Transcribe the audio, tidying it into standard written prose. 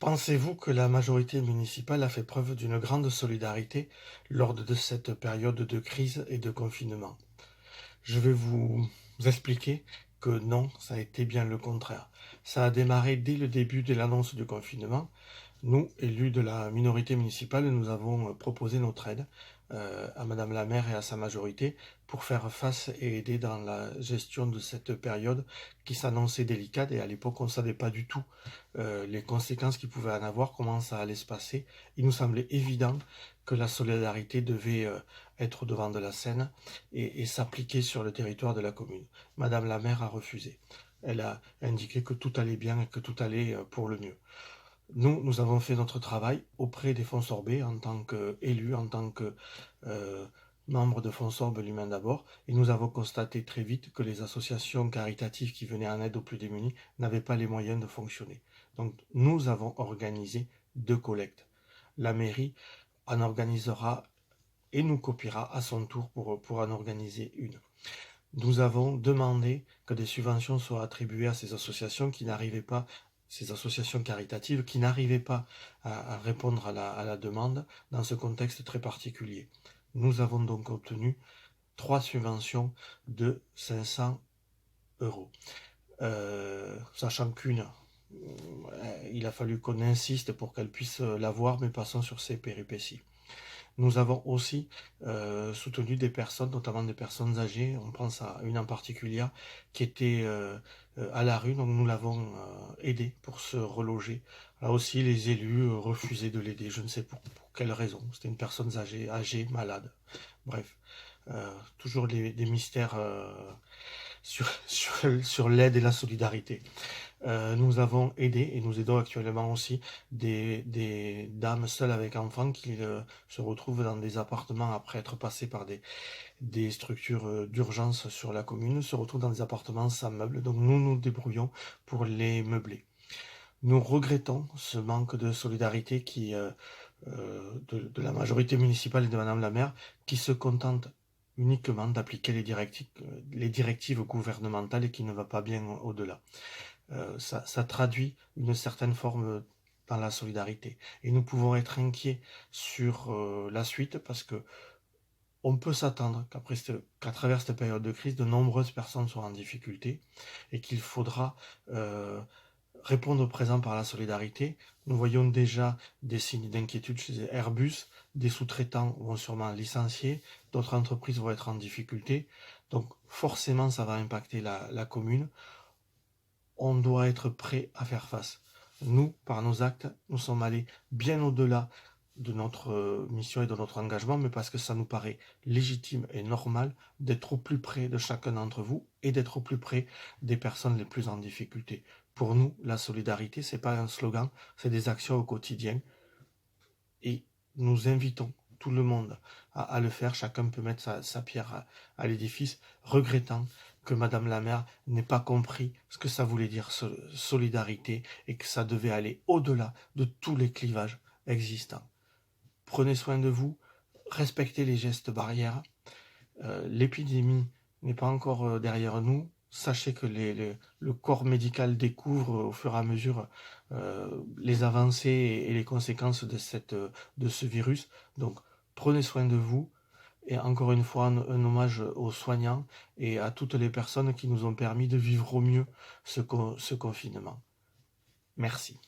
Pensez-vous que la majorité municipale a fait preuve d'une grande solidarité lors de cette période de crise et de confinement? Je vais vous expliquer que non, ça a été bien le contraire. Ça a démarré dès le début de l'annonce du confinement. Nous, élus de la minorité municipale, nous avons proposé notre aide à Madame la maire et à sa majorité pour faire face et aider dans la gestion de cette période qui s'annonçait délicate. Et à l'époque, on ne savait pas du tout les conséquences qu'il pouvait en avoir, comment ça allait se passer. Il nous semblait évident que la solidarité devait être devant de la scène et s'appliquer sur le territoire de la commune. Madame la maire a refusé. Elle a indiqué que tout allait bien et que tout allait pour le mieux. Nous avons fait notre travail auprès des fonds sorbets en tant qu'élus, en tant que euh, membres de Fonds Sorbe l'Humain d'abord, et nous avons constaté très vite que les associations caritatives qui venaient en aide aux plus démunis n'avaient pas les moyens de fonctionner. Donc nous avons organisé 2 collectes. La mairie en organisera et nous copiera à son tour pour en organiser une. Nous avons demandé que des subventions soient attribuées à ces associations qui n'arrivaient pas, ces associations caritatives qui n'arrivaient pas à répondre à la demande dans ce contexte très particulier. Nous avons donc obtenu 3 subventions de 500 euros. Sachant qu'une, il a fallu qu'on insiste pour qu'elle puisse l'avoir, mais passons sur ces péripéties. Nous avons aussi soutenu des personnes, notamment des personnes âgées. On pense à une en particulier qui était à la rue, donc nous l'avons aidée pour se reloger. Là aussi, les élus refusaient de l'aider. Je ne sais pour quelle raison. C'était une personne âgée, malade. Bref, toujours des mystères sur l'aide et la solidarité. Nous avons aidé et nous aidons actuellement aussi des dames seules avec enfants qui se retrouvent dans des appartements après être passées par des structures d'urgence sur la commune, se retrouvent dans des appartements sans meubles. Donc nous nous débrouillons pour les meubler. Nous regrettons ce manque de solidarité de la majorité municipale et de Madame la maire qui se contente uniquement d'appliquer les directives gouvernementales et qui ne va pas bien au-delà. Ça traduit une certaine forme dans la solidarité. Et nous pouvons être inquiets sur la suite parce que on peut s'attendre qu'à travers cette période de crise, de nombreuses personnes soient en difficulté et qu'il faudra répondre au présent par la solidarité. Nous voyons déjà des signes d'inquiétude chez Airbus, des sous-traitants vont sûrement licencier, d'autres entreprises vont être en difficulté. Donc forcément, ça va impacter la commune. On doit être prêt à faire face. Nous, par nos actes, nous sommes allés bien au-delà de notre mission et de notre engagement, mais parce que ça nous paraît légitime et normal d'être au plus près de chacun d'entre vous et d'être au plus près des personnes les plus en difficulté. Pour nous, la solidarité, c'est pas un slogan, c'est des actions au quotidien. Et nous invitons tout le monde à le faire. Chacun peut mettre sa pierre à l'édifice, regrettant que Madame la maire n'ait pas compris ce que ça voulait dire solidarité et que ça devait aller au-delà de tous les clivages existants. Prenez soin de vous, respectez les gestes barrières. L'épidémie n'est pas encore derrière nous. Sachez que le corps médical découvre au fur et à mesure les avancées et les conséquences de ce virus. Donc prenez soin de vous. Et encore une fois, un hommage aux soignants et à toutes les personnes qui nous ont permis de vivre au mieux ce confinement. Merci.